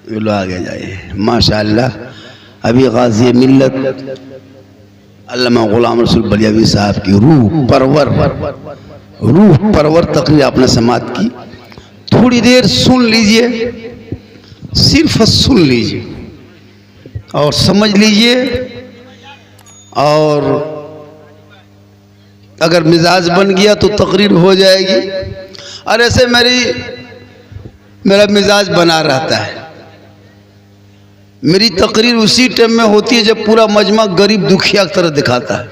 लो आगे जाइए। माशाअल्लाह अभी गाज़ी मिल्लत अल्लामा गुलाम रसूल बलियावी साहब की रूह परवर तकरीर आपने समात की। थोड़ी देर सुन लीजिए, सिर्फ सुन लीजिए और समझ लीजिए, और अगर मिजाज बन गया तो तकरीर हो जाएगी। और ऐसे मेरा मिजाज बना रहता है। मेरी तकरीर उसी टाइम में होती है जब पूरा मजमा गरीब दुखिया की तरह दिखाता है।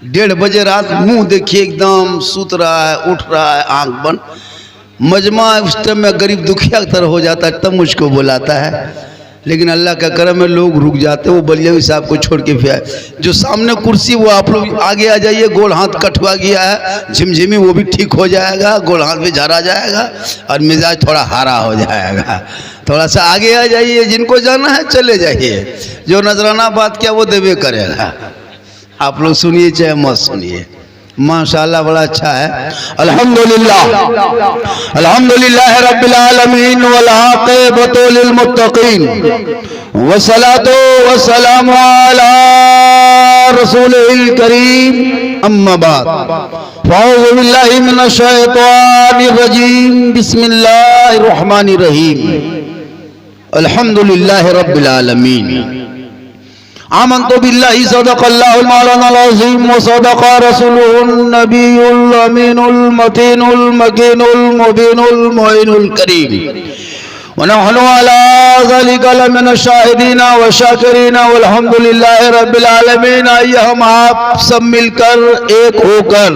1:30 बजे रात मुंह देखिए एकदम सुत रहा है, उठ रहा है, आंख बंद, मजमा उस टाइम में गरीब दुखिया की तरह हो जाता है, तब मुझको बुलाता है। लेकिन अल्लाह का करम है लोग रुक जाते हैं। वो बलियावी साहब को छोड़ के फिर जो सामने कुर्सी, वो आप लोग आगे आ जाइए। गोल हाथ कटवा गया है, झिमझिमी वो भी ठीक हो जाएगा, गोल हाथ भी झरा जाएगा और मिजाज थोड़ा हरा हो जाएगा। थोड़ा सा आगे आ जाइए, जिनको जाना है चले जाइए। जो नजराना बात किया वो देवे करेगा। आप लोग सुनिए चाहे मत सुनिए, माशाअल्लाह बड़ा अच्छा है। अल्हम्दुलिल्लाह अल्हम्दुलिल्लाह रब्बिल आलमीन वल आक़िबतु लिल मुत्तक़ीन वस्सलातु वस्सलामु अला रसूलिल करीम अम्मा बाद फ़अऊज़ु बिल्लाहि मिनश शैतानिर रजीम बिस्मिल्लाहिर रहमानिर रहीम अल्हम्दुलिल्लाह रब्बिल आलमीन आमन्तु बिल्लाहि सदक़ल्लाहुल मौलानाल अज़ीम व सदक़ रसूलुहुन नबियुल अमीनुल मतीनुल मकीनुल मुबीनुल मुइनुल करीम व नहनु अला ज़ालिका लमिनश शाहिदीना व शाकिरीना वल्हम्दुलिल्लाहि रब्बिल आलमीन। आइए हम आप सब मिलकर एक होकर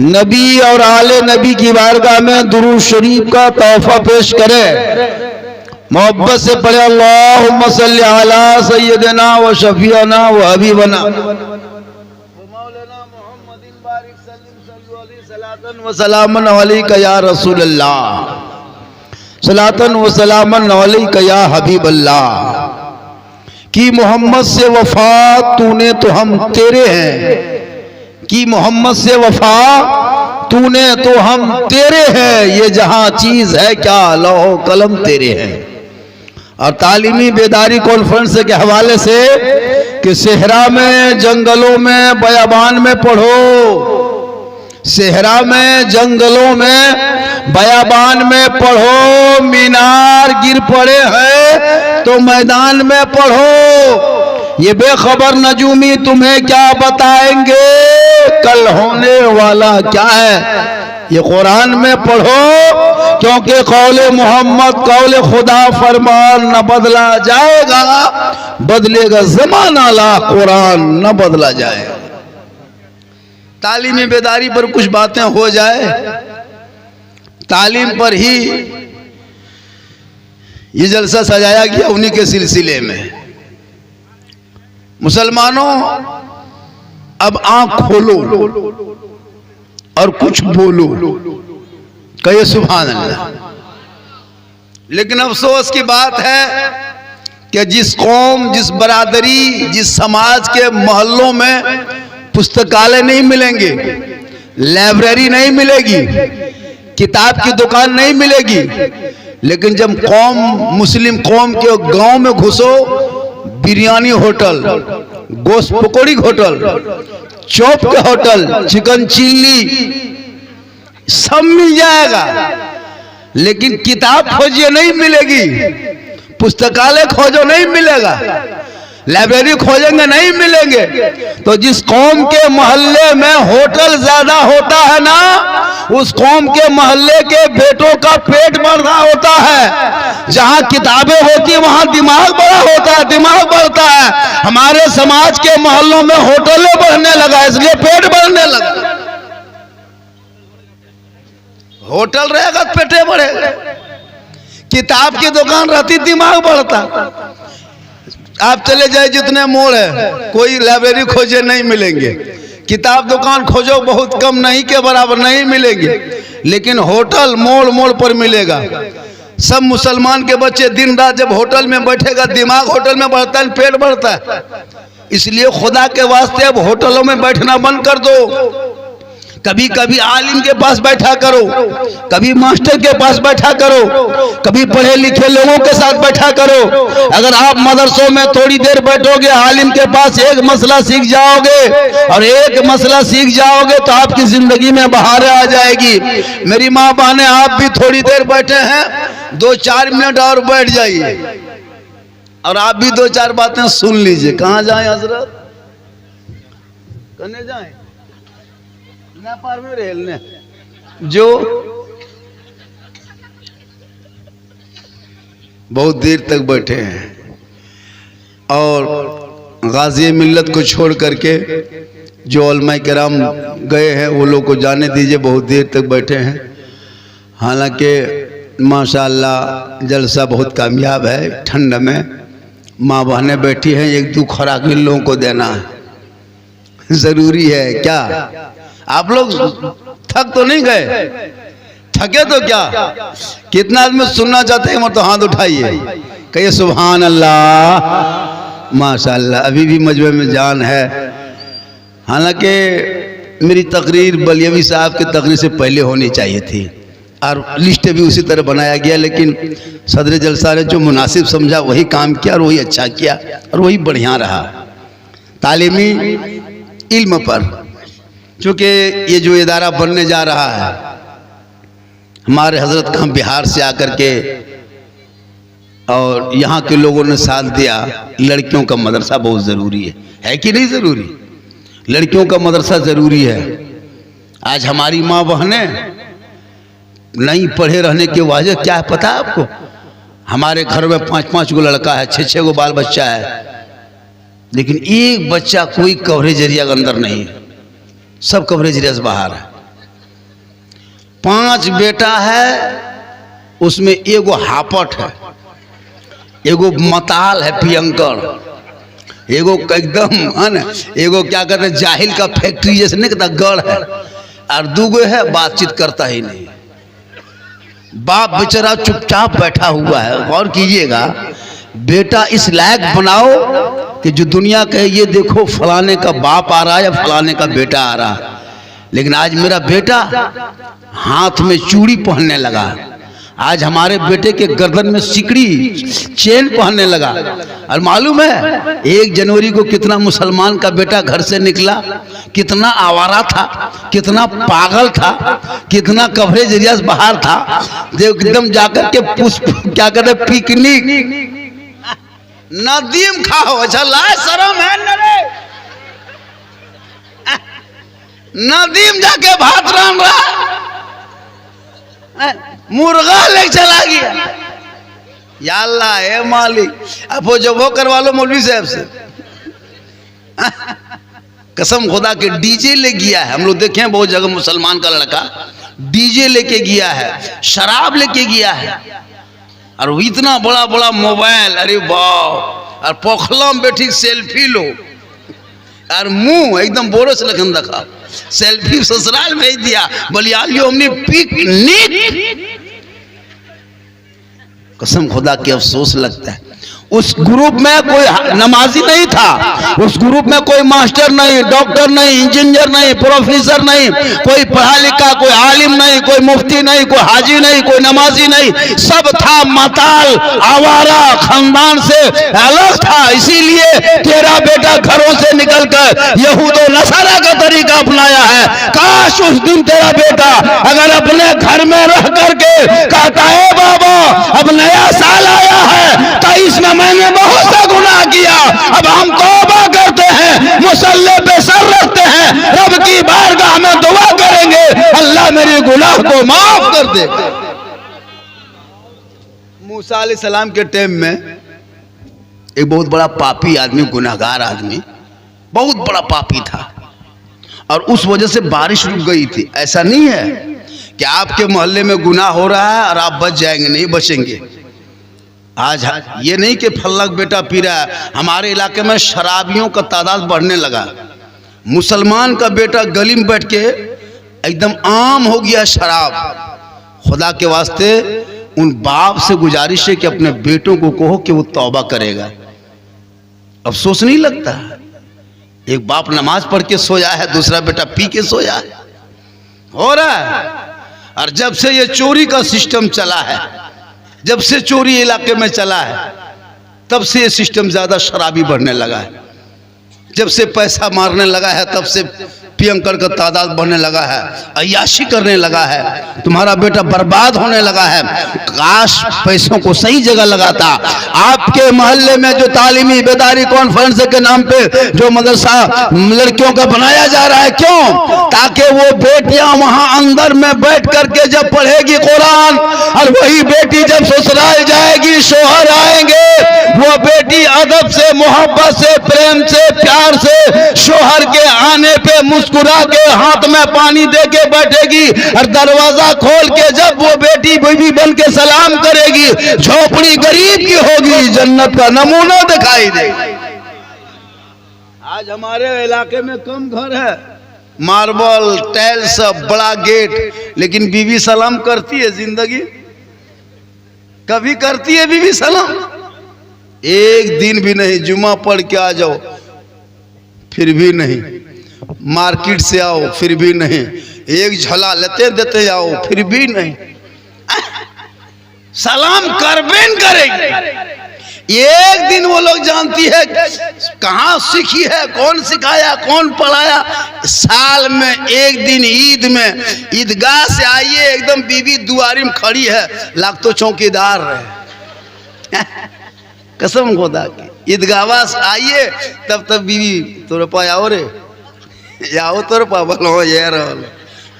नबी और आले नबी की बारगाह में दुरूद शरीफ का तोहफा पेश करें। मोहब्बत से पढ़े अल्लाहुम्मा सल्ली अला सय्यदिना व शफीअना व हबीबना व मौलाना मुहम्मदिन बारिक सल्लल्लाहु अलैहि सलातन व सलामन अलैका या रसूल अल्लाह, सलातन व सलामन अलैका या हबीब अल्लाह। कि मोहम्मद से वफा तूने तो हम तेरे हैं, कि मोहम्मद से वफा तूने तो हम तेरे हैं। ये जहां चीज है क्या लौह कलम तेरे हैं। और तालीमी बेदारी कॉन्फ्रेंस के हवाले से कि सेहरा में जंगलों में बयाबान में पढ़ो, सेहरा में जंगलों में बयाबान में पढ़ो। मीनार गिर पड़े हैं तो मैदान में पढ़ो। ये बेखबर नजूमी तुम्हें क्या बताएंगे, कल होने वाला क्या है ये कुरान में पढ़ो। क्योंकि कौले मोहम्मद कौले खुदा फरमान न बदला जाएगा, बदलेगा जमाना ला कुरान न बदला जाएगा। तालीमी बेदारी पर कुछ बातें हो जाए, तालीम पर ही ये जलसा सजाया गया उन्हीं के सिलसिले में। मुसलमानों अब आंख खोलो और कुछ बोलो, कहिए सुभान अल्लाह। लेकिन अफसोस की बात है कि जिस कौम, जिस बरादरी, जिस समाज के मोहल्लों में पुस्तकालय नहीं मिलेंगे, लाइब्रेरी नहीं मिलेगी, किताब की दुकान नहीं मिलेगी, लेकिन जब कौम मुस्लिम कौम के गांव में घुसो, बिरयानी होटल, गोश्त पकौड़ी होटल, चौप के होटल, चिकन चिल्ली सब मिल जाएगा। लेकिन किताब खोजिए नहीं मिलेगी, पुस्तकालय खोजो नहीं मिलेगा, लाइब्रेरी खोजेंगे नहीं मिलेंगे। तो जिस कौम के मोहल्ले में होटल ज्यादा होता है ना, उस कौम के मोहल्ले के बेटों का पेट बढ़ा होता है। जहां किताबें होती है वहां दिमाग बड़ा होता है, दिमाग बढ़ता है। हमारे समाज के मोहल्लों में होटलें बढ़ने लगा, इसलिए पेट बढ़ने लगा। होटल रहेगा तो पेटे बढ़ेगा, किताब की दुकान रहती दिमाग बढ़ता। आप चले जाए जितने मोड़ है, कोई लाइब्रेरी खोजे नहीं मिलेंगे, किताब दुकान खोजो बहुत कम, नहीं के बराबर नहीं मिलेंगे। लेकिन होटल मोड़ मोड़ पर मिलेगा। सब मुसलमान के बच्चे दिन रात जब होटल में बैठेगा, दिमाग होटल में बढ़ता है, पेट बढ़ता है। इसलिए खुदा के वास्ते अब होटलों में बैठना बंद कर दो। कभी कभी आलिम के पास बैठा करो, कभी मास्टर के पास बैठा करो, कभी पढ़े लिखे लोगों के साथ बैठा करो। अगर आप मदरसों में थोड़ी देर बैठोगे, आलिम के पास एक मसला सीख जाओगे और एक मसला सीख जाओगे तो आपकी जिंदगी में बहारें आ जाएगी। मेरी माँ बहने, आप भी थोड़ी देर बैठे हैं, 2-4 मिनट और बैठ जाइए और आप भी 2-4 बातें सुन लीजिए। कहाँ जाएं हजरत? कने जाएं? नेपाल में रेलने जो बहुत देर तक बैठे हैं और गाजी मिल्लत को छोड़ करके जो उलमाए किराम गए हैं वो लोग को जाने दीजिए, बहुत देर तक बैठे हैं। हालांकि माशाअल्लाह जलसा बहुत कामयाब है। ठंड में माँ बहनें बैठी हैं, 1-2 खुराक इन लोगों को देना है, जरूरी है। क्या आप लोग थक तो नहीं गए? थके तो क्या? कितना आदमी सुनना चाहते हैं? तो हाथ उठाइए, कहिए सुभान अल्लाह, माशाअल्लाह। अभी भी मजमे में जान है। हालांकि मेरी तकरीर बलियवी साहब की तकरीर से पहले होनी चाहिए थी और लिस्ट भी उसी तरह बनाया गया, लेकिन सदर जलसा ने जो मुनासिब समझा वही काम किया और वही अच्छा किया और वही बढ़िया रहा। तालीमी इल्म पर चूँकि ये जो इदारा बनने जा रहा है, हमारे हजरत खां बिहार से आकर के और यहाँ के लोगों ने साथ दिया। लड़कियों का मदरसा बहुत ज़रूरी है कि नहीं ज़रूरी? लड़कियों का मदरसा ज़रूरी है। आज हमारी माँ बहनें नहीं पढ़े रहने की वजह क्या है पता है आपको? हमारे घर में 5-5 गो लड़का है, 6-6 गो बाल बच्चा है, लेकिन एक बच्चा कोई कवरेज एरिया के अंदर नहीं है, सब कवरेज एरिया से बाहर है। 5 बेटा है, उसमें एगो हापट है, एगो मताल है पियंकर, एगो एकदम है ना, एगो क्या कहते हैं जाहिल का फैक्ट्री जैसे नहीं कहता गढ़ है, और 2 गो है बातचीत करता ही नहीं। बाप बेचारा चुपचाप बैठा हुआ है। गौर कीजिएगा, बेटा इस लायक बनाओ कि जो दुनिया कहे ये देखो फलाने का बाप आ रहा है या फलाने का बेटा आ रहा है। लेकिन आज मेरा बेटा हाथ में चूड़ी पहनने लगा, आज हमारे बेटे के गर्दन में सिकड़ी चेन पहनने लगा। और मालूम है 1 जनवरी को कितना मुसलमान का बेटा घर से निकला, कितना आवारा था, कितना पागल था, कितना कवरेज एरिया से बाहर था। एकदम जाकर के पुष्प क्या कहते पिकनिक नदीम खाओ। अच्छा लाए शर्म है न रे? नदीम जाके भात राम रहा, मुर्गा ले चला गया। या अल्लाह है मालिक, अब वो जो वो करवा लो मौलवी साहब से। कसम खुदा के डीजे ले गया है। हम लोग देखे हैं बहुत जगह मुसलमान का लड़का डीजे लेके गया है, शराब लेके गया है, और इतना बड़ा बड़ा मोबाइल, अरे वाह, और पोखला में बैठी सेल्फी लो, और मुंह एकदम बोरस लखन रखा, सेल्फी ससुराल भेज दिया। बलियालियो हमने पिकनिक। कसम खुदा के अफसोस लगता है, उस ग्रुप में कोई नमाजी नहीं था, उस ग्रुप में कोई मास्टर नहीं, डॉक्टर नहीं, इंजीनियर नहीं, प्रोफेसर नहीं, कोई पढ़ा लिखा, कोई आलिम नहीं, कोई मुफ्ती नहीं, कोई हाजी नहीं, कोई नमाजी नहीं, सब था मताल, आवारा, खानदान से अलग था। इसीलिए तेरा बेटा घरों से निकलकर यहूदो नसारा का तरीका अपनाया है। काश उस दिन तेरा बेटा अगर अपने घर में रह करके कहता है बाबा अब नया साल आया है, 23 में मैंने बहुत सा गुनाह किया, अब हम तौबा करते हैं, मुसल्ले पे सर रखते हैं, रब की बारगाह में दुआ करेंगे, अल्लाह मेरे गुनाह को माफ कर दे। मूसा अलैहिस्सलाम के टाइम में एक बहुत बड़ा पापी आदमी, गुनाहगार आदमी, बहुत बड़ा पापी था, और उस वजह से बारिश रुक गई थी। ऐसा नहीं है कि आपके मोहल्ले में गुनाह हो रहा है और आप बच जाएंगे, नहीं बचेंगे। आज ये नहीं कि फल्ला बेटा पी रहा है, हमारे इलाके में शराबियों का तादाद बढ़ने लगा। मुसलमान का बेटा गली में बैठ के एकदम आम हो गया शराब। खुदा के वास्ते उन बाप से गुजारिश है कि अपने बेटों को कहो कि वो तौबा करेगा। अफसोस नहीं लगता? एक बाप नमाज पढ़ के सोया है, दूसरा बेटा पी के सोया है। हो रहा है। और जब से ये चोरी का सिस्टम चला है, जब से चोरी इलाके में चला है, तब से ये सिस्टम ज्यादा शराबी बढ़ने लगा है। जब से पैसा मारने लगा है, तब से पियंकर का तादाद बढ़ने लगा है, अय्याशी करने लगा है, तुम्हारा बेटा बर्बाद होने लगा है। काश पैसों को सही जगह लगाता। आपके मोहल्ले में जो तालीमी बेदारी कॉन्फ्रेंस के नाम पे जो मदरसा लड़कियों का बनाया जा रहा है, क्यों? ताकि वो बेटियां वहां अंदर में बैठ करके जब पढ़ेगी कुरान, और वही बेटी जब ससुराल जाएगी, शोहर आएंगे, वो बेटी अदब से, मोहब्बत से, प्रेम से, प्यार से शोहर के आने पे मुस्कुरा के हाथ में पानी दे के बैठेगी, और दरवाजा खोल के जब वो बेटी बीवी बन के सलाम करेगी, झोपड़ी गरीब की होगी, जन्नत का नमूना दिखाई देगी। आज हमारे इलाके में कम घर है, मार्बल टाइल्स, बड़ा गेट, लेकिन बीवी सलाम करती है जिंदगी? कभी करती है बीवी सलाम? एक दिन भी नहीं। जुमा पढ़ के आ जाओ, फिर भी नहीं। मार्केट से आओ, फिर भी नहीं। एक झला लेते देते आओ, फिर भी नहीं। सलाम करबेन करेगी। एक दिन वो लोग जानती है कहाँ सीखी है, कौन सिखाया, कौन पढ़ाया। साल में एक दिन ईद में ईदगाह से आइए, एकदम बीवी दुआरी में खड़ी है, लाख तो चौकीदार रहे। कसम खुदा की, ईदगाह से आइए, तब तब बीवी तोरे पा आओ रे, आओ तोरे पा बोलो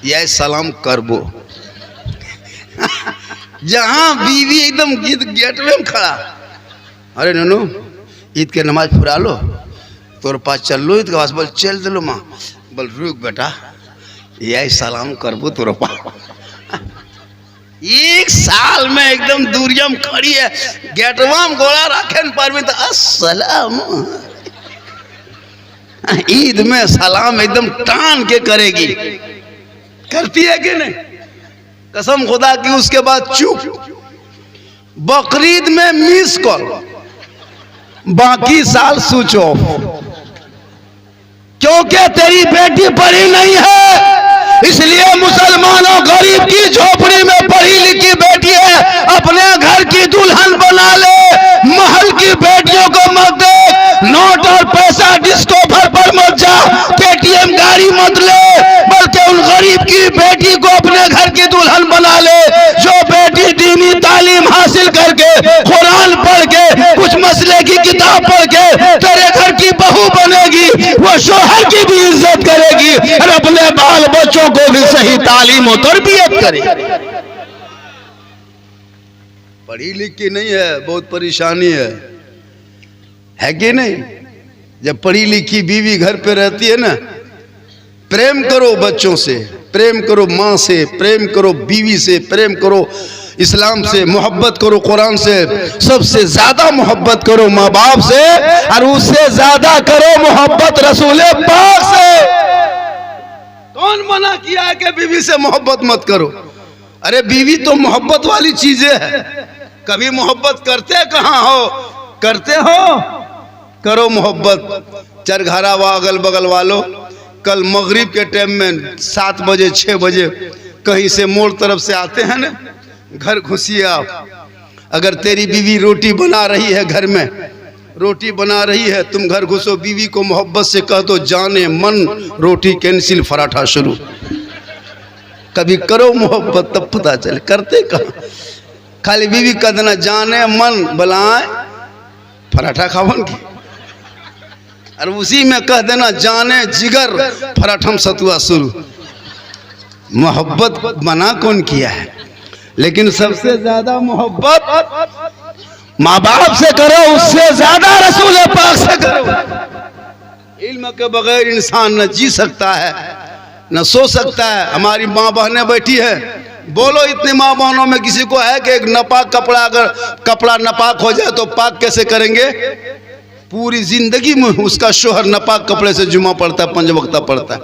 ये सलाम करबो। जहां बीवी एकदम गेट में खड़ा, अरे ननू ईद के नमाज फुरा लो, तोर पास चल लो ईद के पास। बोल चल दिलो माँ, बोल रुक बेटा, यही सलाम करबो तोर पास। एक साल में एकदम दूरिया में खड़ी है, गेटवा में गोला रखे न पर में तो अस्सलाम। ईद में सलाम एकदम टान के करेगी। करती है कि नहीं? कसम खुदा की। उसके बाद चुप। बकरीद में मिस कॉल, बाकी साल स्विच ऑफ, क्योंकि तेरी बेटी पढ़ी नहीं है। इसलिए मुसलमानों, गरीब की झोपड़ी में पढ़ी लिखी बेटी है, अपने घर की दुल्हन बना ले। महल की बेटियों को मत दे, नोट और पैसा डिस्को भर पर मत जा, केटीएम गाड़ी मत ले, बल्कि उन गरीब की बेटी को अपने घर की दुल्हन बना ले, जो बेटी दीनी तालीम हासिल करके, कुरान पढ़ के, कुछ मसले की किताब पढ़ के तेरे घर की बहू बनेगी। वो शोहर की भी इज्जत करेगी और अपने बाल बच्चों को भी सही तालीम और तरबियत करेगी। पढ़ी लिखी नहीं है, बहुत परेशानी है कि नहीं? जब पढ़ी लिखी बीवी घर पे रहती है ना, प्रेम करो बच्चों से, प्रेम करो माँ से, प्रेम करो बीवी से, प्रेम करो इस्लाम से, मोहब्बत करो कुरान से, सबसे ज्यादा मोहब्बत करो माँ बाप से, और उससे ज्यादा करो मोहब्बत रसूल पाक से। कौन मना किया है कि बीवी से मोहब्बत मत करो? अरे बीवी तो मोहब्बत वाली चीजें है। कभी मोहब्बत करते कहाँ हो? करते हो? करो मोहब्बत। चरघारा व अगल बगल वालों, कल मगरिब के टाइम में 7 बजे 6 बजे कहीं से मोड़ तरफ से आते हैं ना, घर घुसिए आप। अगर तेरी बीवी रोटी बना रही है, घर में रोटी बना रही है, तुम घर घुसो, बीवी को मोहब्बत से कह दो, जाने मन रोटी कैंसिल, पराठा शुरू। कभी करो मोहब्बत, तब पता चले। करते कहाँ? खाली बीवी कह देना जाने मन बुलाए पराठा खावन की, और उसी में कह देना जाने जिगर पराठम सतुआ शुरू। मोहब्बत मना कौन किया है? लेकिन सबसे ज्यादा मोहब्बत माँ बाप से करो, उससे ज्यादा रसूल पाक से करो। इल्म के बगैर इंसान न जी सकता है, न सो सकता है। हमारी माँ बहनें बैठी है, बोलो इतनी माँ बहनों में किसी को है कि एक नापाक कपड़ा, अगर कपड़ा नापाक हो जाए तो पाक कैसे करेंगे? पूरी जिंदगी में उसका शोहर नापाक कपड़े से जुमा पड़ता है, 5 वक्ता पड़ता है।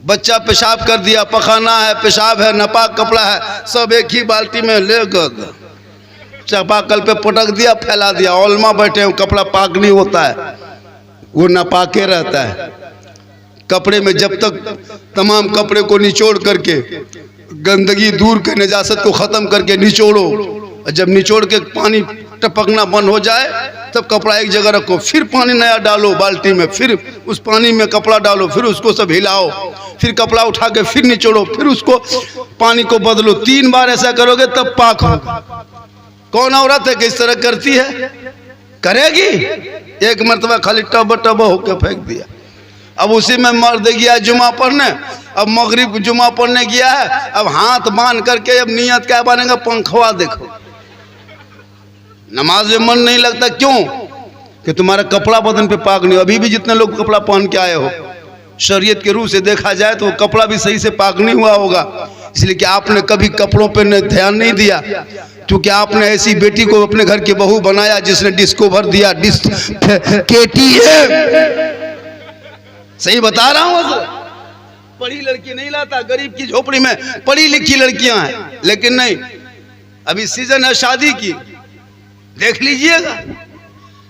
बच्चा पेशाब कर दिया, पखाना है, पेशाब है, नापाक कपड़ा है, सब एक ही बाल्टी में ले गए, चापाकल पे पटक दिया, फैला दिया। औलमा बैठे हैं, कपड़ा पाक नहीं होता है, वो नापाके रहता है। कपड़े में जब तक तमाम कपड़े को निचोड़ करके गंदगी दूर के नजासत को ख़त्म करके निचोड़ो, और जब निचोड़ के पानी टपकना बंद हो जाए तब कपड़ा एक जगह रखो, फिर पानी नया डालो बाल्टी में, फिर उस पानी में कपड़ा डालो, फिर उसको सब हिलाओ, फिर कपड़ा उठा के फिर निचोड़ो, फिर उसको पानी को बदलो। 3 बार ऐसा करोगे तब पाक हो। कौन औरत है कि इस तरह करती है? करेगी? एक मरतबा खाली टब होकर फेंक दिया। अब उसी में मर्द गया जुमा पढ़ने, अब मगरिब जुमा पढ़ने गया है, अब हाथ बांध करके अब नियत क्या बनेगा? पंखवा देखो। नमाज में मन नहीं लगता, क्यों? कि तुम्हारा कपड़ा बदन पे पाक नहीं। अभी भी जितने लोग कपड़ा पहन के आए हो, शरीयत के रूह से देखा जाए तो कपड़ा भी सही से पाक नहीं हुआ होगा, इसलिए कि आपने कभी कपड़ों पे ध्यान नहीं दिया। क्योंकि आपने ऐसी बेटी को अपने घर की बहू बनाया जिसने डिस्को भर दिया, सही बता रहा हूँ। पढ़ी लड़की नहीं लाता, गरीब की झोपड़ी में पढ़ी लिखी लड़कियां हैं, लेकिन नहीं, अभी सीजन है शादी की, देख लीजिएगा।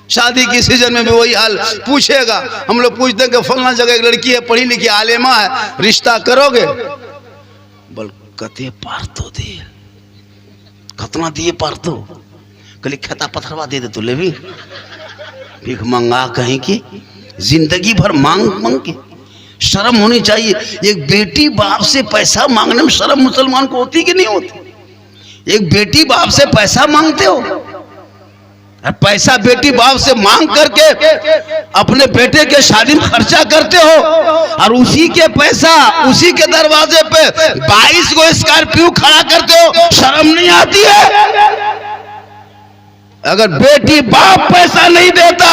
शादी की सीजन में भी वही हाल। पूछेगा, हम लोग पूछते हैं कि फलना जगह एक लड़की है, पढ़ी लिखी आलेमा है, रिश्ता करोगे? बोल कते पार तो दे, कतना दिए पार तो, कल खेता पत्थरवा दे दे तो ले भी भीख मंगा कहीं की जिंदगी भर मांग मांग के। शर्म होनी चाहिए। एक बेटी बाप से पैसा मांगने में शर्म मुसलमान को होती कि नहीं होती? एक बेटी बाप से पैसा मांगते हो, पैसा बेटी बाप से मांग करके अपने बेटे के शादी में खर्चा करते हो, और उसी के पैसा उसी के दरवाजे पे 22 को स्कॉर्पियो खड़ा करते हो। शर्म नहीं आती है? अगर बेटी बाप पैसा नहीं देता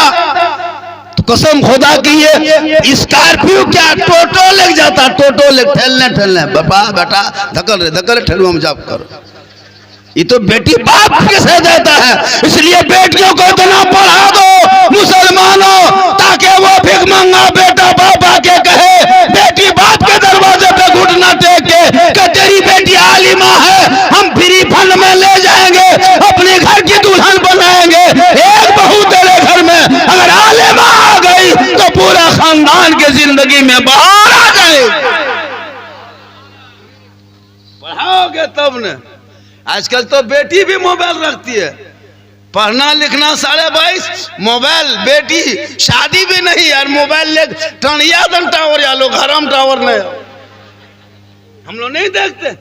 तो कसम खुदा की ये स्कॉर्पियो क्या टोटो लग जाता, टोटो लग ठेलने बेटा धकल ठेलुआ में जाप करो। ये तो बेटी बाप के से देता है, इसलिए बेटियों को इतना पढ़ा दो मुसलमानों, ताकि वो भिख मंगा बेटा बाप आके कहे, बेटी बाप के दरवाजे पे घुटना टेक के तेरी बेटी आलिमा है, हम फ्री फंड में ले जाएंगे, अपने घर की दुल्हन बनाएंगे। एक बहू तेरे घर में अगर आलिमा आ गई तो पूरा खानदान की जिंदगी में बाहर आ जाएगी। पढ़ाओगे तब न। आजकल तो बेटी भी मोबाइल रखती है, पढ़ना लिखना 22.5, मोबाइल बेटी शादी भी नहीं यार, मोबाइल ले टनिया दन टावर या लोग हराम टावर नहीं। हम लोग नहीं देखते,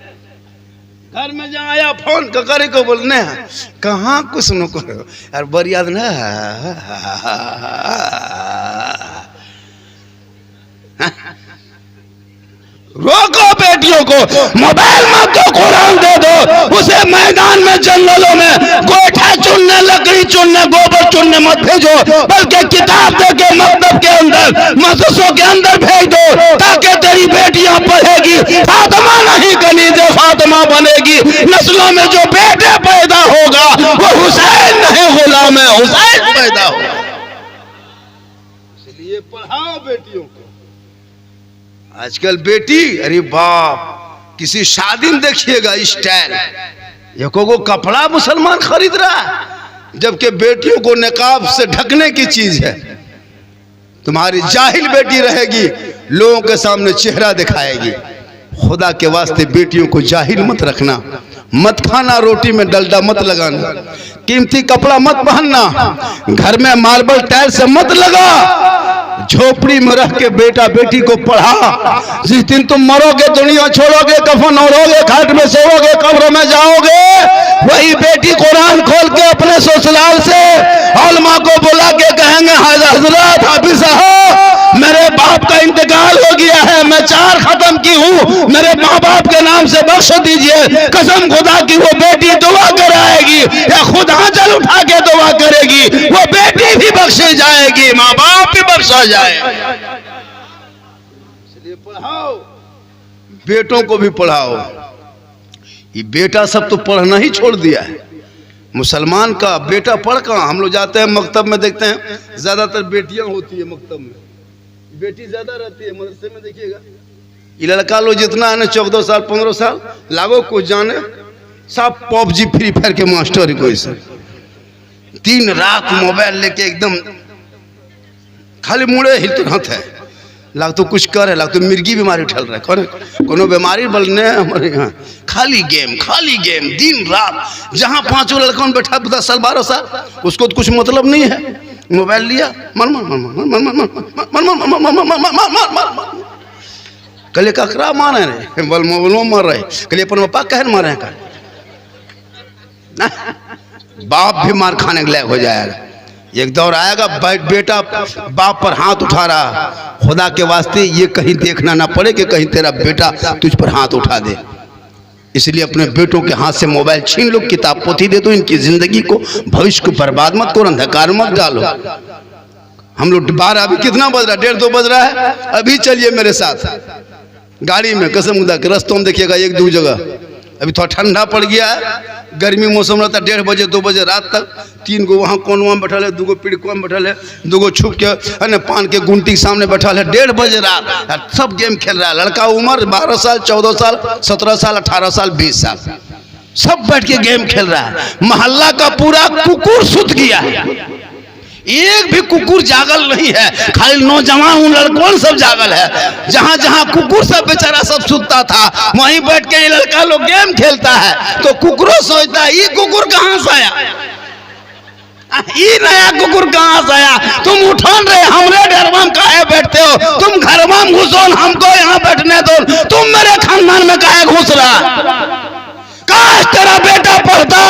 घर में जहाँ आया फोन करे को बोलने हैं, कहाँ कुछ न करो यार, बरियाद न रोको बेटियों को, मोबाइल मत दो, कुरान दे दो उसे। मैदान में जंगलों में गोइठा चुनने, लकड़ी चुनने, गोबर चुनने मत भेजो, बल्कि किताब दे के मकतब के अंदर, मदरसों के अंदर भेज दो, ताकि तेरी बेटियां पढ़ेगी, फातिमा नहीं कनीज़े फातिमा बनेगी। नस्लों में जो बेटे पैदा होगा वो हुसैन नहीं गुलाम हुसैन पैदा होगा। इसलिए पढ़ाओ बेटियों को। आजकल बेटी, अरे बाप, किसी शादी में देखिएगा स्टाइल, ये को कपड़ा मुसलमान खरीद रहा है, जबकि बेटियों को निकाब से ढकने की चीज है। तुम्हारी जाहिल बेटी रहेगी, लोगों के सामने चेहरा दिखाएगी। खुदा के वास्ते बेटियों को जाहिल मत रखना, मत खाना, रोटी में डलडा मत लगाना, कीमती कपड़ा मत पहनना, घर में मार्बल टाइल से मत लगा, झोपड़ी में रह के बेटा बेटी को पढ़ा। जिस दिन तुम मरोगे, दुनिया छोड़ोगे, कफन ओढ़ोगे, खाट में सोओगे, कब्र में जाओगे, वही बेटी कुरान खोल के अपने ससुराल से उलमा को बुला के कहेंगे, हजरत हाफिज साहब मेरे बाप का इंतकाल हो गया है, मैं 4 खत्म की हूँ, मेरे माँ बाप के नाम से बख्श दीजिए। कसम खुदा की वो बेटी दुआ कराएगी या खुद आंचल उठा के दुआ करेगी, वो बेटी भी बख्शी जाएगी, माँ बाप भी बख्शा जाए। इसलिए पढ़ाओ, बेटों को भी पढ़ाओ। ये बेटा सब तो पढ़ना ही छोड़ दिया है। मुसलमान का बेटा पढ़ कहाँ? हम लोग जाते हैं मकतब में, देखते हैं ज्यादातर बेटियां होती है मकतब में, बेटी ज्यादा रहती है। मदरसे में देखिएगा, ये लड़का लोग जितना है ना, 14 साल 15 साल लागो कुछ जाने, सब पबजी फ्री फायर के मास्टर है। कोई से 3 रात मोबाइल लेके एकदम खाली मुड़े हिलते रहते है। लाग तो कुछ कर है, लाग तो मिर्गी बीमारी उठल रहा है, कौन कोनो बीमारी बलने हमारे यहाँ खाली गेम दिन रात। जहाँ 5 लड़का बैठा 10 साल 12 साल, उसको तो कुछ मतलब नहीं है। मोबाइल लिया मर मर मर मर मर मर मर मर कले ककरा मारे रे, बल मोबाइल मर रहे, कले अपन पापा कहन मारे का, बाप भी मार खाने के लायक हो जाएगा। एक दौर आएगा बेटा बाप पर हाथ उठा रहा, खुदा के वास्ते ये कहीं देखना ना पड़े कि कहीं तेरा बेटा तुझ पर हाथ उठा दे। इसलिए अपने बेटों के हाथ से मोबाइल छीन लो, किताब पोथी दे दो, इनकी जिंदगी को भविष्य को बर्बाद मत करो, अंधकार मत डालो। हम लोग 12 अभी कितना बज रहा है, 1:30 2 बज रहा है, अभी चलिए मेरे साथ गाड़ी में, कसम खुदा के रस्तों में देखिएगा 1-2 जगह। अभी थोड़ा ठंडा पड़ गया है, गर्मी मौसम रहता है, 1:30 बजे 2 बजे रात तक 3 गो वहाँ कोनवा में बैठल है, 2 गो पिड़कुआ में बैठल है, 2 गो छुप के है पान के गुंटी के सामने बैठल है, 1:30 बजे रात सब गेम खेल रहा है। लड़का उम्र 12 साल 14 साल 17 साल 18 साल 20 साल सब बैठ के गेम खेल रहा है। मोहल्ला का पूरा कुकुर सुत गया है, एक भी कुकुर जागल नहीं है, खाली नौजवान लड़कों सब जागल है। जहां जहां कुकुर सब बेचारा सब सुतता था, वहीं बैठ के ये लड़का लोग गेम खेलता है। तो कुकुरों सोचता है ये कुकुर कहां से आया, ये नया कुकुर कहां से आया, तुम उठान रहे हमरे डरवा में काहे बैठते हो, तुम घर में घुसो हमको यहाँ बैठने दो, तुम मेरे खानदान में काहे घुस रहा। काश तेरा बेटा पढ़ता,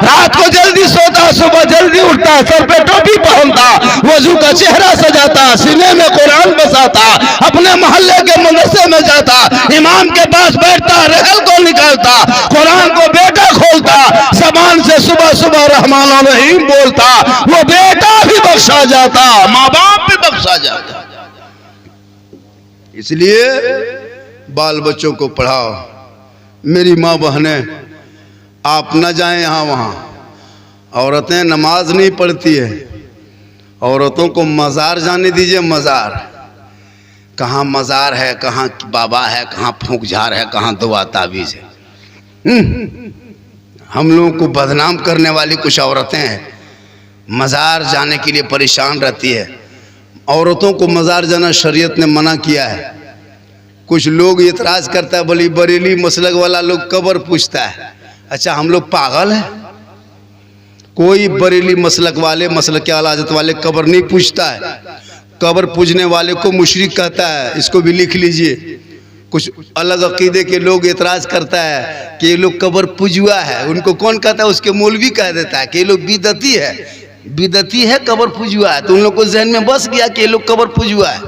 रात को जल्दी सोता, सुबह जल्दी उठता, सर पे टोपी पहनता, वजू का चेहरा सजाता, सीने में कुरान बसाता, अपने मोहल्ले के मदरसे में जाता, इमाम के पास बैठता, रहल को निकालता, कुरान को बेटा खोलता, जबान से सुबह सुबह रहमान और रहीम बोलता, वो बेटा भी बख्शा जाता, माँ बाप भी बख्शा जाता। इसलिए बाल बच्चों को पढ़ाओ। मेरी माँ बहनें, आप न जाएं यहाँ वहाँ। औरतें नमाज नहीं पढ़ती है, औरतों को मज़ार जाने दीजिए। मज़ार कहाँ मज़ार है, कहाँ बाबा है, कहाँ फूंक झार है, कहाँ दुआ ताबीज़ है। हम लोगों को बदनाम करने वाली कुछ औरतें हैं, मज़ार जाने के लिए परेशान रहती है। औरतों को मज़ार जाना शरीयत ने मना किया है। कुछ लोग इतराज़ करता है, बोली बरेली मसलक वाला लोग कब्र पूछता है। अच्छा हम लोग पागल हैं? कोई बरेली मसलक वाले, मसलक आलाजत वाले कब्र नहीं पूछता है। कब्र पूजने वाले को मुशरिक कहता है, इसको भी लिख लीजिए। कुछ अलग अकीदे के लोग एतराज़ करता है कि ये लोग कब्र पूजुआ है, उनको कौन कहता है, उसके मौलवी कह देता है कि ये लोग बिदती है, बिदती है कब्र पूजुआ है। तो उन लोग को जहन में बस गया कि ये लोग कब्र पूजुआ है,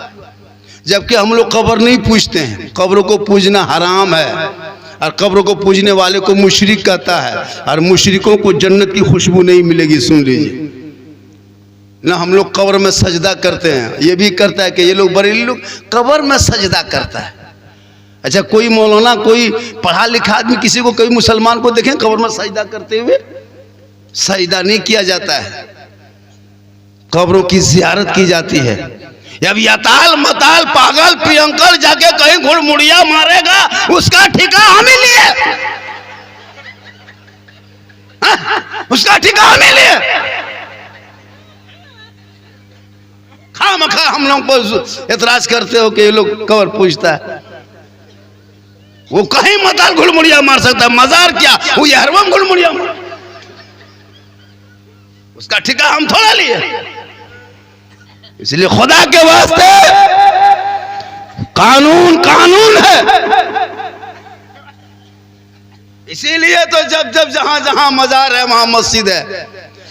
जबकि हम लोग कब्र नहीं पूजते हैं। कब्रों को पूजना हराम है, और कब्रों को पूजने वाले को मुशरिक कहता है, और मुशरिकों को जन्नत की खुशबू नहीं मिलेगी। सुन लीजिए ना, हम लोग कब्र में सजदा करते हैं, ये भी करता है कि ये लोग बरेली लोग कब्र में सजदा करता है। अच्छा कोई मौलाना, कोई पढ़ा लिखा आदमी किसी को, कोई मुसलमान को देखें कब्र में सजदा करते हुए? सजदा नहीं किया जाता है, कब्रों की जियारत की जाती है। अब यताल मताल पागल पियंकल जाके कहीं घुड़मुड़िया मारेगा, उसका ठिका हमें लिए, उसका ठिका हमें लिए। खामखा हम लोग पर एतराज करते हो कि ये लोग कब्र पूजता है। वो कहीं मताल घुड़मुड़िया मार सकता है, मजार क्या वो यहरवम घुड़मुड़िया मार, उसका ठिका हम थोड़ा लिए। इसलिए खुदा के वास्ते कानून कानून है। इसीलिए तो जब जब जहां जहां मजार है वहां मस्जिद है।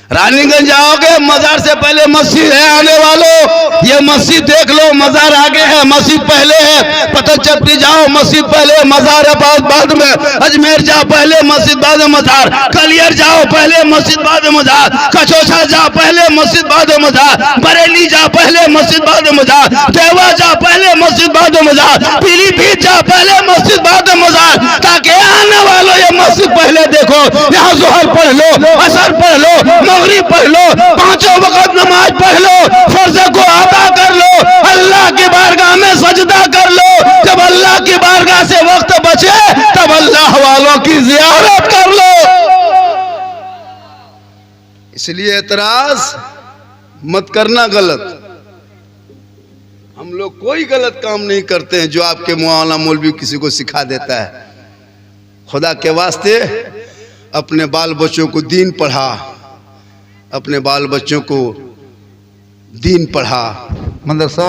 रानीगंज जाओगे, मजार से पहले मस्जिद है। आने वालों ये मस्जिद देख लो, मजार आगे है, मस्जिद पहले है। पतचपटी जाओ, मस्जिद पहले, मजार है बाद में। अजमेर जाओ पहले, मस्जिद बाद में मजार। कलियर जाओ पहले, मस्जिद बाद में मजार। कचौसा जाओ पहले, मस्जिद बाद में मजार। बरेली जाओ पहले, मस्जिद बाद में मजार। देवा जाओ पहले, मस्जिद बाद में मजार। पीलीभीत जाओ पहले, मस्जिद बाद में मजार। ताकि आने वालों ये मस्जिद पहले देखो, यहाँ जोहर पढ़ लो, असर पढ़ लो, मगरिब पढ़ लो, 5 वक्त नमाज पढ़ लो, फर्ज को अदा कर लो, अल्लाह की बारगाह में सजदा कर लो। जब अल्लाह की बारगाह से वक्त बचे तब अल्लाह वालों की जियारत कर लो। इसलिए एतराज मत करना गलत। हम लोग कोई गलत काम नहीं करते हैं जो आपके मौलाना मौलवी किसी को सिखा देता है। खुदा के वास्ते अपने बाल बच्चों को दीन पढ़ा, अपने बाल बच्चों को दीन पढ़ा। मदरसा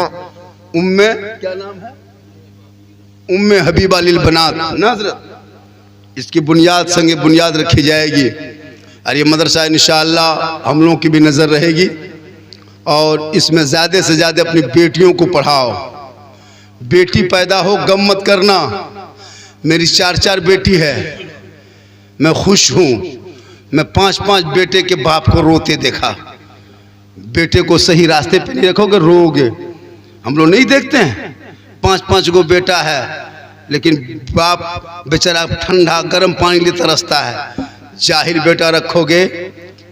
उम्मे क्या नाम है, उम्मे हबीबा लिल बनात नाज़रत, इसकी बुनियाद संगे बुनियाद रखी जाएगी। और ये मदरसा इंशाअल्लाह हम लोगों की भी नज़र रहेगी और इसमें ज़्यादा से ज़्यादा अपनी बेटियों को पढ़ाओ। बेटी पैदा हो गम मत करना। मेरी 4 बेटी है, मैं खुश हूँ। मैं 5 बेटे के बाप को रोते देखा। बेटे को सही रास्ते पे नहीं रखोगे रोओगे। हम लोग नहीं देखते हैं 5 गो बेटा है लेकिन बाप बेचारा ठंडा गर्म पानी लिए तरसता है। जाहिर बेटा रखोगे,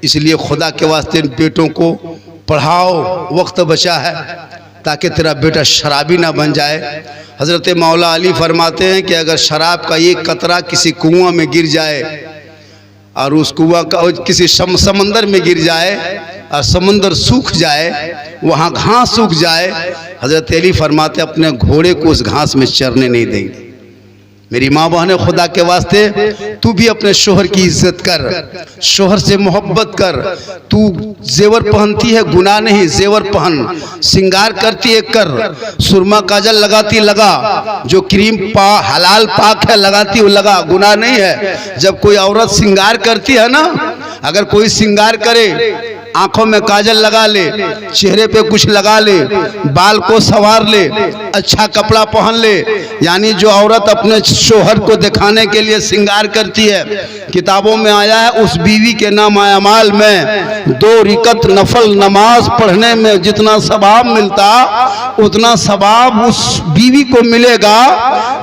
इसलिए खुदा के वास्ते बेटों को पढ़ाओ। वक्त बचा है ताकि तेरा बेटा शराबी ना बन जाए। हज़रत मौला अली फरमाते हैं कि अगर शराब का एक कतरा किसी कुआं में गिर जाए और उस कुआं का किसी समंदर में गिर जाए और समंदर सूख जाए, वहाँ घास सूख जाए, हज़रत अली फरमाते अपने घोड़े को उस घास में चरने नहीं देंगे। मेरी माँ बहन, खुदा के वास्ते तू भी अपने शोहर की इज्जत कर, शोहर से मोहब्बत कर। तू जेवर पहनती है गुनाह नहीं, जेवर पहन। सिंगार करती है कर, सुरमा काजल लगाती लगा, जो क्रीम हलाल पाक है लगाती वो लगा, गुनाह नहीं है। जब कोई औरत सिंगार करती है ना, अगर कोई सिंगार करे, आंखों में काजल लगा ले, चेहरे पे कुछ लगा ले, बाल को संवार ले, अच्छा कपड़ा पहन ले, यानी जो औरत अपने शोहर को दिखाने के लिए सिंगार करती है, किताबों में आया है उस बीवी के नाम अमाल में 2 रिकत नफल नमाज पढ़ने में जितना सवाब मिलता उतना सवाब उस बीवी को मिलेगा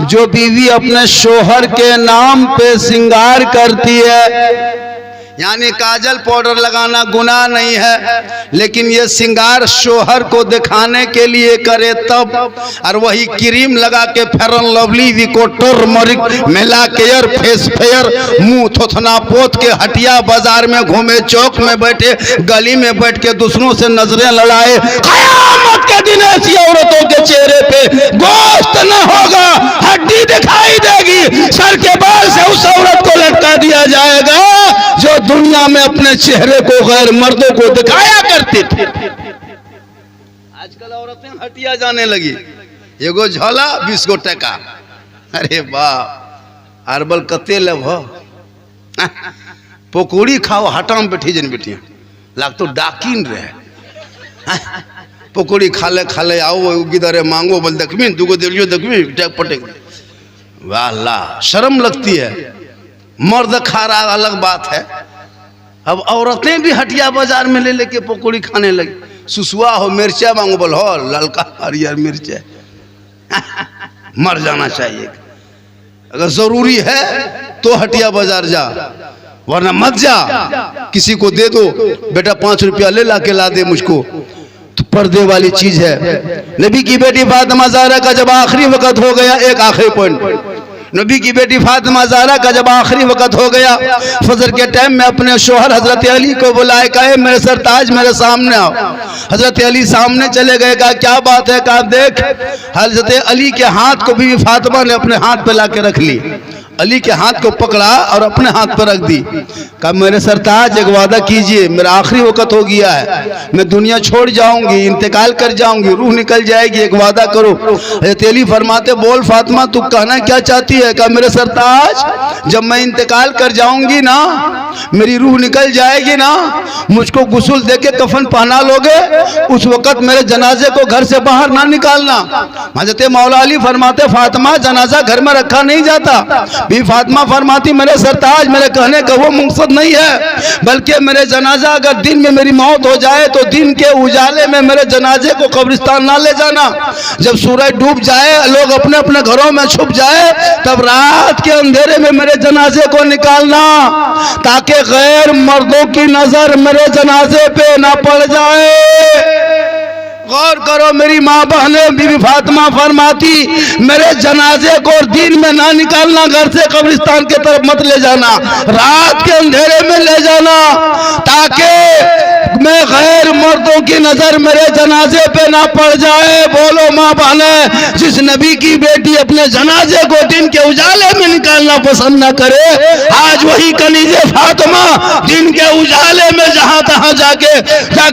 जो बीवी अपने शोहर के नाम पे सिंगार करती है। यानी काजल पाउडर लगाना गुनाह नहीं है, लेकिन ये सिंगार शोहर को दिखाने के लिए करे तब। और वही क्रीम लगा के फेरन लवली विको टर्मरिक मिला केयर फेस फेयर मुंह थोथना पोत के हटिया बाजार में घूमे, चौक में बैठे, गली में बैठ के दूसरों से नजरें लड़ाए। क़यामत के दिन ऐसी औरतों के चेहरे पे गोश्त न होगा, हड्डी दिखाई देगी, सर के बाल से उस औरत को लटका दिया जाएगा जो दुनिया में अपने चेहरे को गैर मर्दों को दिखाया करती थी। आजकल औरतें हटिया जाने लगी। एगो झोला 20 गो टका। अरे वाह, अरबल कते लब हो। पकौड़ी खाओ हटाम बैठी जन बेटियां लाग तो डाकिन रहे। पकौड़ी खाले आओ गिदरे मांगो बोल दखमी दुगो दिलियो दखमी टक पटक। वाह अल्लाह, शर्म लगती है। मर्द खा रहा अलग बात है, अब औरतें भी हटिया बाजार में ले लेके पकौड़ी खाने लगी। सुसुआ हो मिर्चा मांगो बोल हो ललका हरियर मिर्चा। मर जाना चाहिए। अगर जरूरी है तो हटिया बाजार जा, वरना मत जा। किसी को दे दो, बेटा 5 रुपया ले ला के ला दे मुझको, तो पर्दे वाली चीज है। नबी की बेटी फातिमा ज़हरा का जब आखिरी वक्त हो गया, एक आखिरी पॉइंट, नबी की बेटी फातिमा ज़हरा का जब आखिरी वक्त हो गया, फजर के टाइम में अपने शोहर हजरत अली को बुलाए, कहे मेरे सरताज मेरे सामने आओ। हजरत अली सामने चले गए, कहा क्या बात है, कहा देख। हजरत अली के हाथ को बीवी फातिमा ने अपने हाथ पे ला के रख ली। अली के हाथ को पकड़ा और अपने हाथ पर रख दी। कहा मेरे सरताज एक वादा कीजिए, मेरा आखिरी वक्त हो गया है, मैं दुनिया छोड़ जाऊंगी, इंतकाल कर जाऊंगी, रूह निकल जाएगी, एक वादा करो। हज़रत अली फरमाते बोल फातिमा तू कहना क्या चाहती है। कहा मेरे सरताज जब मैं इंतकाल कर जाऊंगी ना, मेरी रूह निकल जाएगी ना, मुझको गुस्ल दे के कफन पहना लोगे, उस वक्त मेरे जनाजे को घर से बाहर ना निकालना। हज़रत मौला अली फरमाते फातिमा जनाजा घर में रखा नहीं जाता। भी फातिमा फरमाती मेरे सरताज मेरे कहने का वो मकसद नहीं है, बल्कि मेरे जनाजा अगर दिन में मेरी मौत हो जाए तो दिन के उजाले में मेरे जनाजे को कब्रिस्तान ना ले जाना। जब सूरज डूब जाए, लोग अपने अपने घरों में छुप जाए, तब रात के अंधेरे में मेरे जनाजे को निकालना, ताकि गैर मर्दों की नजर मेरे जनाजे पे ना पड़ जाए। गौर करो मेरी माँ बहनें, बीबी फातिमा फरमाती मेरे जनाजे को दिन में ना निकालना, घर से कब्रिस्तान की तरफ मत ले जाना, रात के अंधेरे में ले जाना, ताकि मैं गैर मर्दों की नजर मेरे जनाजे पे ना पड़ जाए। बोलो माँ बहने, जिस नबी की बेटी अपने जनाजे को दिन के उजाले में निकालना पसंद न करे, आज वही कनीजे फातिमा दिन के उजाले में जहां तहां जाके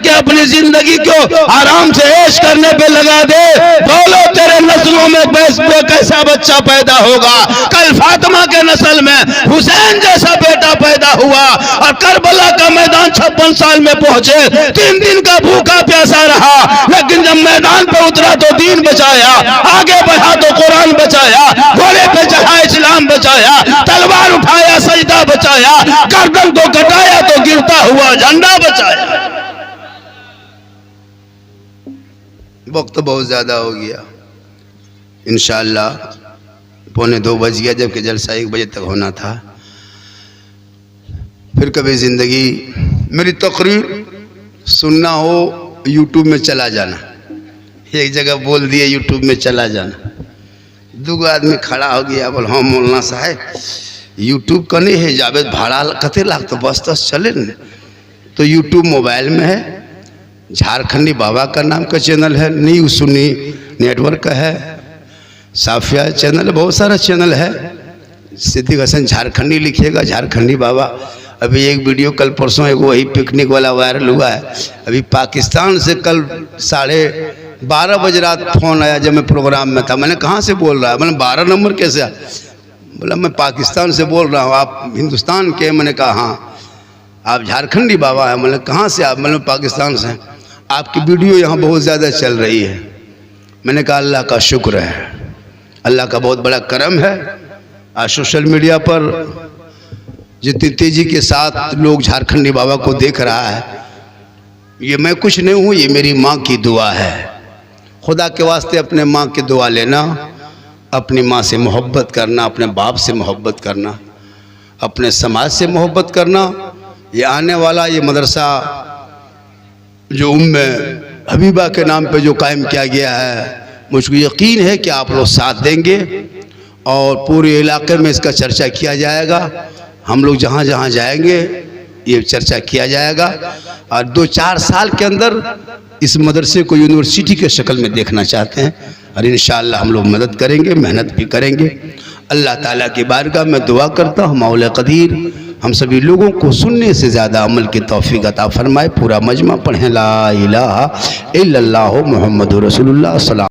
अपनी जिंदगी को आराम से ऐश करने पे लगा दे। बोलो तेरे नस्लों में कैसा बच्चा पैदा होगा। कल फातिमा के नस्ल में हुसैन जैसा बेटा पैदा हुआ और करबला का मैदान 56 साल में पहुंचे, 3 दिन का भूखा प्यासा रहा, लेकिन जब मैदान पे उतरा तो दीन बचाया, आगे बढ़ा तो कुरान बचाया, घोड़े पे चढ़ा इस्लाम बचाया, तलवार उठाया सजदा बचाया, गर्दन को कटाया तो गिरता हुआ झंडा बचाया। वक्त तो बहुत ज़्यादा हो गया। इंशाअल्लाह 1:45 बज गया, जबकि जलसा 1 बजे तक होना था। फिर कभी ज़िंदगी मेरी तकरीर सुनना हो यूट्यूब में चला जाना। एक जगह बोल दिए यूट्यूब में चला जाना, 2 आदमी खड़ा हो गया, बोल हाँ मौलाना साहब यूट्यूब का नहीं है, जावेद भाड़ा कते लाख तो बस चले न। तो यूट्यूब मोबाइल में है, झारखंडी बाबा का नाम का चैनल है, न्यूज़ सुनी नेटवर्क का है, साफिया चैनल है, बहुत सारा चैनल है। सिद्दीक हसन झारखंडी लिखिएगा, झारखंडी बाबा। अभी एक वीडियो कल परसों एक वही पिकनिक वाला वायरल हुआ है। अभी पाकिस्तान से कल 12:30 बजे रात फ़ोन आया, जब मैं प्रोग्राम में था। मैंने कहाँ से बोल रहा है? मैंने 12 नंबर कैसे? बोला मैं पाकिस्तान से बोल रहा हूँ, आप हिंदुस्तान के? मैंने कहा हाँ। आप झारखंडी बाबा हैं? मैंने कहाँ से? आप? मैंने पाकिस्तान से। आपकी वीडियो यहाँ बहुत ज़्यादा चल रही है। मैंने कहा अल्लाह का शुक्र है, अल्लाह का बहुत बड़ा करम है। आज सोशल मीडिया पर जितनी तेज़ी के साथ लोग झारखंडी बाबा को देख रहा है, ये मैं कुछ नहीं हूँ, ये मेरी माँ की दुआ है। खुदा के वास्ते अपने माँ की दुआ लेना, अपनी माँ से मोहब्बत करना, अपने बाप से मोहब्बत करना, अपने समाज से मोहब्बत करना। ये आने वाला ये मदरसा जो उम्मे हबीबा के नाम पे जो कायम किया गया है, मुझको यकीन है कि आप लोग साथ देंगे और पूरे इलाके में इसका चर्चा किया जाएगा। हम लोग जहाँ जहाँ जाएंगे ये चर्चा किया जाएगा और 2-4 साल के अंदर इस मदरसे को यूनिवर्सिटी के शक्ल में देखना चाहते हैं और इंशाअल्लाह हम लोग मदद करेंगे, मेहनत भी करेंगे। अल्लाह ताला की बारगाह में दुआ करता हूँ मौला कदीर हम सभी लोगों को सुनने से ज़्यादा अमल की तौफीक अता फरमाए। पूरा मजमा पढ़ें ला इलाहा इल्लल्लाहु मुहम्मदुर रसूलुल्लाह सल्लल्लाहु